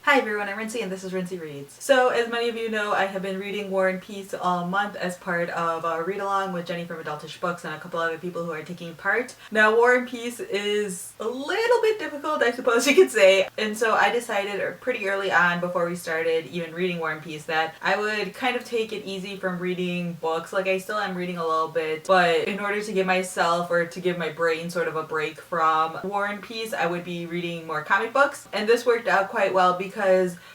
Hi everyone, I'm Rincey and this is Rincey Reads. So as many of you know, I have been reading War and Peace all month as part of a read-along with Jenny from Adultish Books and a couple other people who are taking part. Now War and Peace is a little bit difficult, I suppose you could say, and so I decided pretty early on before we started even reading War and Peace that I would kind of take it easy from reading books. Like I still am reading a little bit, but in order to give myself or to give my brain sort of a break from War and Peace, I would be reading more comic books. And this worked out quite well because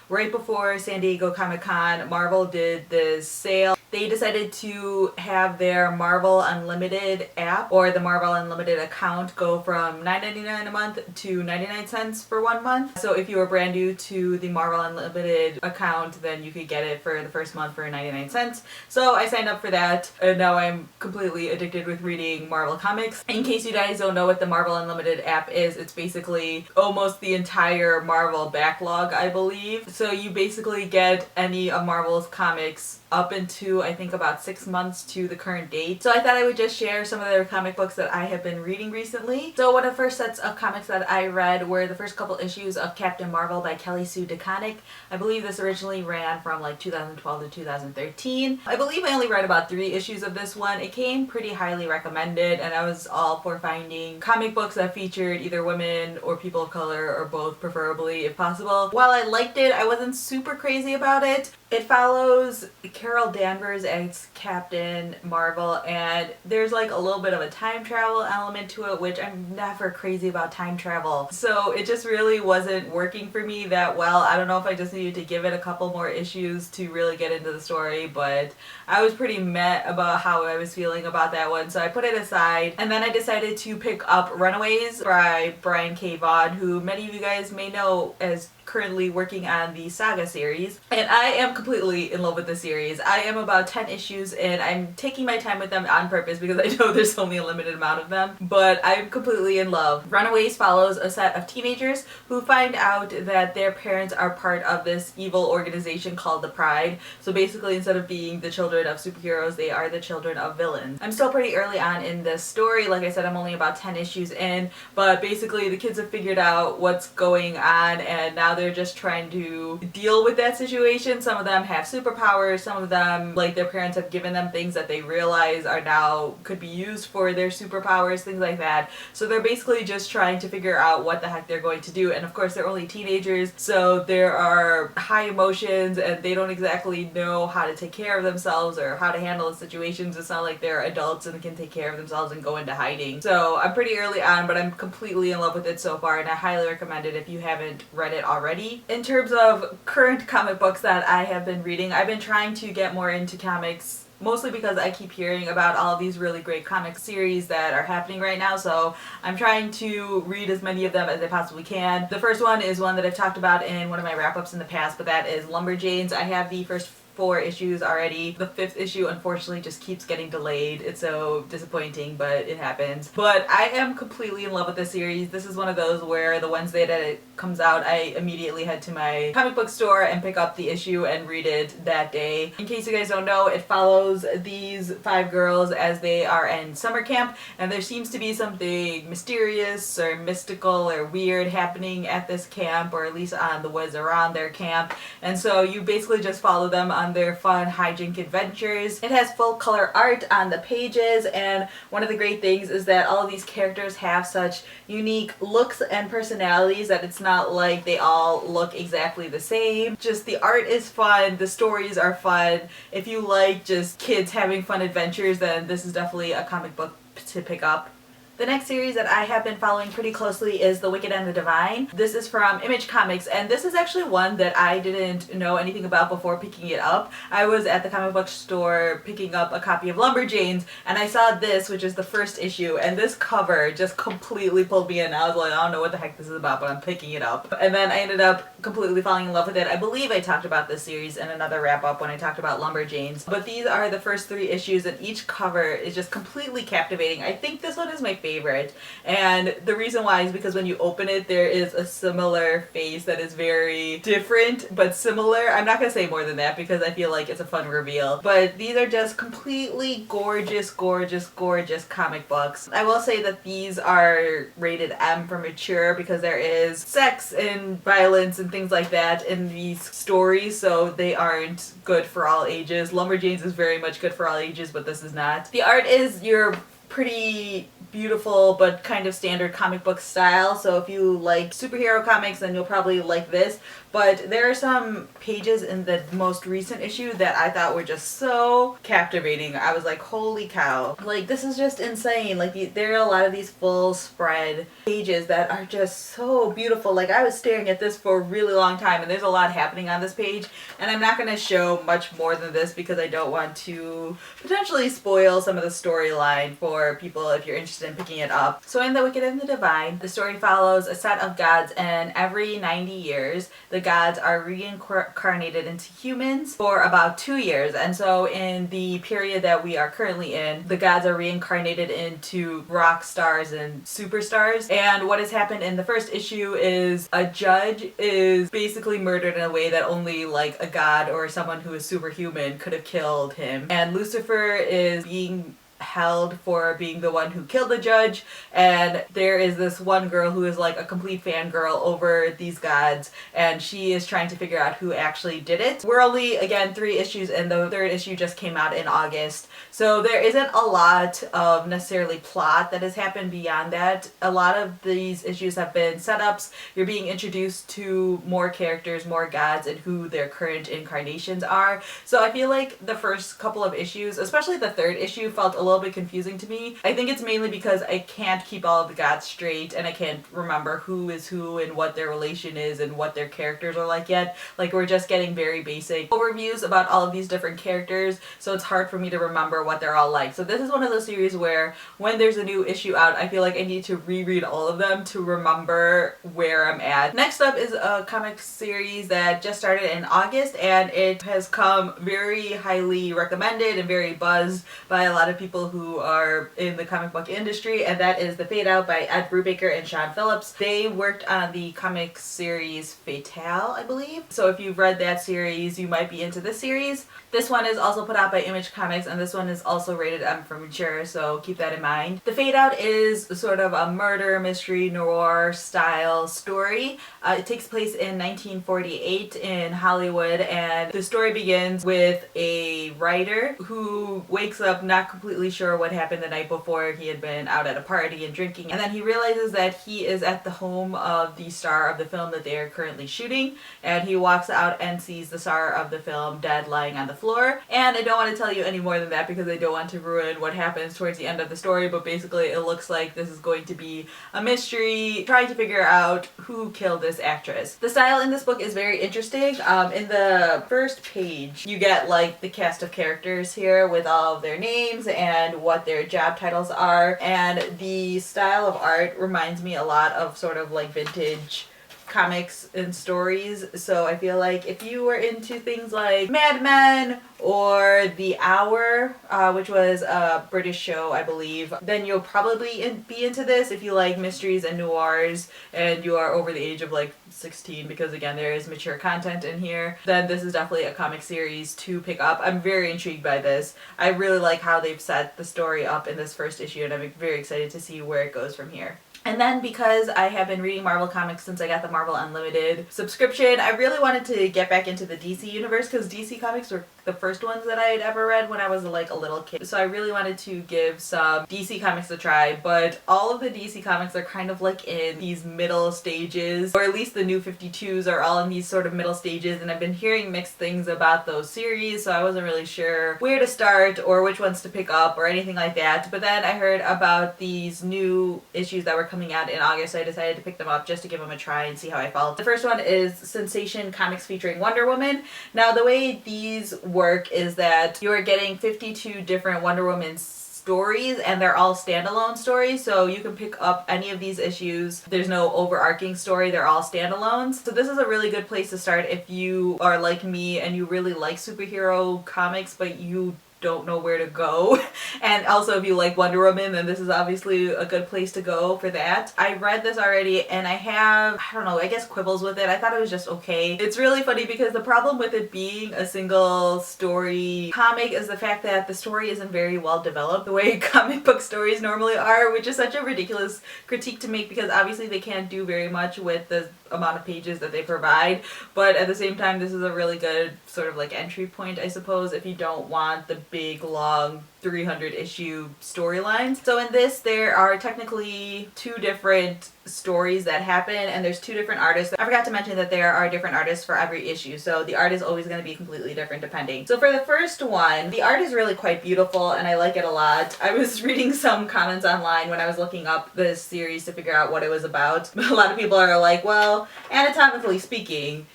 right before San Diego Comic-Con, Marvel did this sale. They decided to have their Marvel Unlimited app or the Marvel Unlimited account go from $9.99 a month to 99 cents for 1 month. So if you were brand new to the Marvel Unlimited account, then you could get it for the first month for 99 cents. So I signed up for that and now I'm completely addicted with reading Marvel comics. In case you guys don't know what the Marvel Unlimited app is, it's basically almost the entire Marvel backlog, I believe. So you basically get any of Marvel's comics up into I think about 6 months to the current date. So I thought I would just share some of their comic books that I have been reading recently. So one of the first sets of comics that I read were the first couple issues of Captain Marvel by Kelly Sue DeConnick. I believe this originally ran from like 2012 to 2013. I believe I only read about 3 issues of this one. It came pretty highly recommended and I was all for finding comic books that featured either women or people of color or both, preferably if possible. While I liked it, I wasn't super crazy about it. It follows Carol Danvers as Captain Marvel and there's like a little bit of a time travel element to it, which I'm never crazy about time travel. So it just really wasn't working for me that well. I don't know if I just needed to give it a couple more issues to really get into the story, but I was pretty meh about how I was feeling about that one, so I put it aside. And then I decided to pick up Runaways by Brian K. Vaughan, who many of you guys may know as currently working on the Saga series, and I am completely in love with the series. I am about 10 issues and I'm taking my time with them on purpose because I know there's only a limited amount of them, but I'm completely in love. Runaways follows a set of teenagers who find out that their parents are part of this evil organization called the Pride. So basically instead of being the children of superheroes, they are the children of villains. I'm still pretty early on in this story. Like I said, I'm only about 10 issues in, but basically the kids have figured out what's going on and now they're just trying to deal with that situation. Some of them have superpowers, some of them, like their parents have given them things that they realize are now could be used for their superpowers, things like that. So they're basically just trying to figure out what the heck they're going to do, and of course they're only teenagers, so there are high emotions and they don't exactly know how to take care of themselves or how to handle the situations. It's not like they're adults and can take care of themselves and go into hiding. So I'm pretty early on, but I'm completely in love with it so far and I highly recommend it if you haven't read it already. In terms of current comic books that I have been reading, I've been trying to get more into comics mostly because I keep hearing about all of these really great comic series that are happening right now, so I'm trying to read as many of them as I possibly can. The first one is one that I've talked about in one of my wrap-ups in the past, but that is Lumberjanes. I have the first 4 issues already. The 5th issue unfortunately just keeps getting delayed. It's so disappointing, but it happens. But I am completely in love with this series. This is one of those where the Wednesday that it comes out, I immediately head to my comic book store and pick up the issue and read it that day. In case you guys don't know, it follows these 5 girls as they are in summer camp, and there seems to be something mysterious or mystical or weird happening at this camp, or at least on the woods around their camp, and so you basically just follow them on their fun hijink adventures. It has full color art on the pages, and one of the great things is that all of these characters have such unique looks and personalities that it's not like they all look exactly the same. Just the art is fun, the stories are fun. If you like just kids having fun adventures, then this is definitely a comic book to pick up. The next series that I have been following pretty closely is The Wicked and the Divine. This is from Image Comics, and this is actually one that I didn't know anything about before picking it up. I was at the comic book store picking up a copy of Lumberjanes, and I saw this, which is the first issue, and this cover just completely pulled me in. I was like, I don't know what the heck this is about, but I'm picking it up. And then I ended up completely falling in love with it. I believe I talked about this series in another wrap-up when I talked about Lumberjanes, but these are the first 3 issues, and each cover is just completely captivating. I think this one is my favorite. And the reason why is because when you open it, there is a similar face that is very different but similar. I'm not going to say more than that because I feel like it's a fun reveal. But these are just completely gorgeous, gorgeous, gorgeous comic books. I will say that these are rated M for mature because there is sex and violence and things like that in these stories, so they aren't good for all ages. Lumberjanes is very much good for all ages, but this is not. The art is your pretty beautiful but kind of standard comic book style, so if you like superhero comics then you'll probably like this. But there are some pages in the most recent issue that I thought were just so captivating. I was like, holy cow, like this is just insane. Like there are a lot of these full spread pages that are just so beautiful. Like I was staring at this for a really long time, and there's a lot happening on this page, and I'm not going to show much more than this because I don't want to potentially spoil some of the storyline for people if you're interested in picking it up. So in The Wicked and the Divine, the story follows a set of gods, and every 90 years the gods are reincarnated into humans for about 2 years. And so in the period that we are currently in, the gods are reincarnated into rock stars and superstars. And what has happened in the first issue is a judge is basically murdered in a way that only like a god or someone who is superhuman could have killed him. And Lucifer is being held for being the one who killed the judge, and there is this one girl who is like a complete fangirl over these gods, and she is trying to figure out who actually did it. We're only, again, 3 issues and the 3rd issue just came out in August, so there isn't a lot of necessarily plot that has happened beyond that. A lot of these issues have been setups. You're being introduced to more characters, more gods, and who their current incarnations are. So I feel like the first couple of issues, especially the 3rd issue, felt a little bit confusing to me. I think it's mainly because I can't keep all of the gods straight and I can't remember who is who and what their relation is and what their characters are like yet. Like we're just getting very basic overviews about all of these different characters, so it's hard for me to remember what they're all like. So this is one of those series where when there's a new issue out, I feel like I need to reread all of them to remember where I'm at. Next up is a comic series that just started in August, and it has come very highly recommended and very buzzed by a lot of people who are in the comic book industry, and that is The Fade Out by Ed Brubaker and Sean Phillips. They worked on the comic series Fatale, I believe. So if you've read that series, you might be into this series. This one is also put out by Image Comics, and this one is also rated M for mature, so keep that in mind. The Fade Out is sort of a murder mystery noir style story. It takes place in 1948 in Hollywood, and the story begins with a writer who wakes up not completely sure what happened the night before. He had been out at a party and drinking, and then he realizes that he is at the home of the star of the film that they are currently shooting, and he walks out and sees the star of the film dead lying on the floor. And I don't want to tell you any more than that because I don't want to ruin what happens towards the end of the story, but basically it looks like this is going to be a mystery trying to figure out who killed this actress. The style in this book is very interesting. In the first page you get like the cast of characters here with all of their names and what their job titles are, and the style of art reminds me a lot of sort of like vintage comics and stories. So I feel like if you were into things like Mad Men or The Hour, which was a British show, I believe, then you'll probably be into this. If you like mysteries and noirs and you are over the age of like 16, because again there is mature content in here, then this is definitely a comic series to pick up. I'm very intrigued by this. I really like how they've set the story up in this first issue, and I'm very excited to see where it goes from here. And then because I have been reading Marvel comics since I got the Marvel Unlimited subscription, I really wanted to get back into the DC universe because DC comics were the first ones that I had ever read when I was like a little kid. So I really wanted to give some DC comics a try, but all of the DC comics are kind of like in these middle stages, or at least the New 52s are all in these sort of middle stages, and I've been hearing mixed things about those series, so I wasn't really sure where to start or which ones to pick up or anything like that. But then I heard about these new issues that were coming out in August, so I decided to pick them up just to give them a try and see how I felt. The first one is Sensation Comics featuring Wonder Woman. Now the way these work is that you're getting 52 different Wonder Woman stories, and they're all standalone stories, so you can pick up any of these issues. There's no overarching story, they're all standalones. So this is a really good place to start if you are like me and you really like superhero comics but you don't know where to go. And also if you like Wonder Woman, then this is obviously a good place to go for that. I read this already and I have, I don't know, I guess quibbles with it. I thought it was just okay. It's really funny because the problem with it being a single story comic is the fact that the story isn't very well developed the way comic book stories normally are, which is such a ridiculous critique to make because obviously they can't do very much with the amount of pages that they provide, but at the same time this is a really good sort of like entry point, I suppose, if you don't want the big long 300 issue storylines. So in this there are technically two different stories that happen and there's two different artists. I forgot to mention that there are different artists for every issue, so the art is always going to be completely different depending. So for the first one, the art is really quite beautiful and I like it a lot. I was reading some comments online when I was looking up this series to figure out what it was about. A lot of people are like, well, anatomically speaking,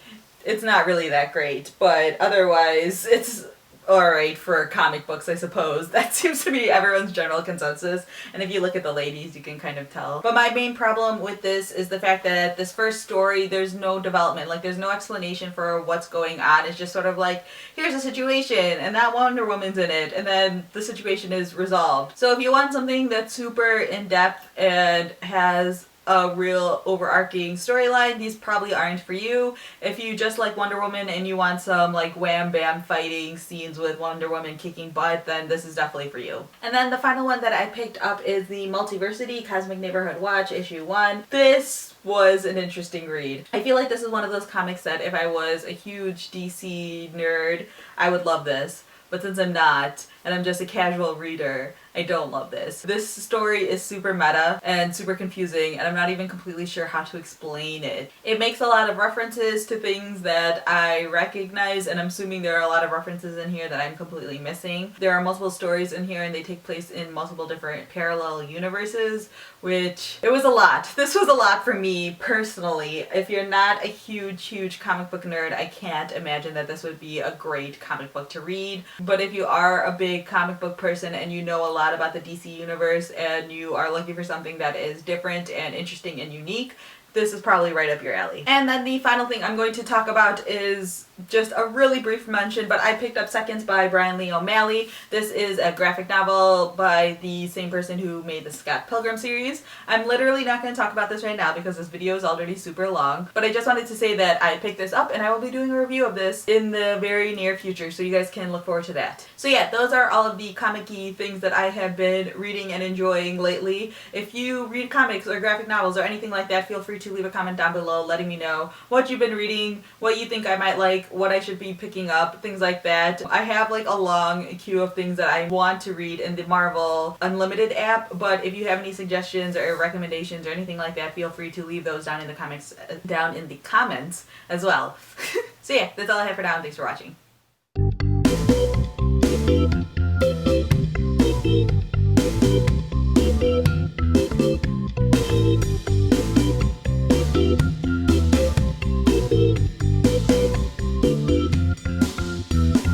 it's not really that great, but otherwise it's alright for comic books, I suppose. That seems to be everyone's general consensus, and if you look at the ladies you can kind of tell. But my main problem with this is the fact that this first story, there's no development, like there's no explanation for what's going on. It's just sort of like, here's a situation and that Wonder Woman's in it, and then the situation is resolved. So if you want something that's super in-depth and has a real overarching storyline, these probably aren't for you. If you just like Wonder Woman and you want some like wham bam fighting scenes with Wonder Woman kicking butt, then this is definitely for you. And then the final one that I picked up is the Multiversity Cosmic Neighborhood Watch issue 1. This was an interesting read. I feel like this is one of those comics that if I was a huge DC nerd, I would love this. But since I'm not, and I'm just a casual reader, I don't love this. This story is super meta and super confusing, and I'm not even completely sure how to explain it. It makes a lot of references to things that I recognize, and I'm assuming there are a lot of references in here that I'm completely missing. There are multiple stories in here and they take place in multiple different parallel universes, which, it was a lot. This was a lot for me personally. If you're not a huge comic book nerd, I can't imagine that this would be a great comic book to read. But if you are a big comic book person and you know a lot about the DC universe and you are looking for something that is different and interesting and unique, this is probably right up your alley. And then the final thing I'm going to talk about is just a really brief mention, but I picked up Seconds by Brian Lee O'Malley. This is a graphic novel by the same person who made the Scott Pilgrim series. I'm literally not going to talk about this right now because this video is already super long, but I just wanted to say that I picked this up and I will be doing a review of this in the very near future, so you guys can look forward to that. So yeah, those are all of the comic-y things that I have been reading and enjoying lately. If you read comics or graphic novels or anything like that, feel free to leave a comment down below letting me know what you've been reading, what you think I might like, what I should be picking up, things like that. I have like a long queue of things that I want to read in the Marvel Unlimited app, but if you have any suggestions or recommendations or anything like that, feel free to leave those down in the comments as well. So yeah, that's all I have for now and thanks for watching.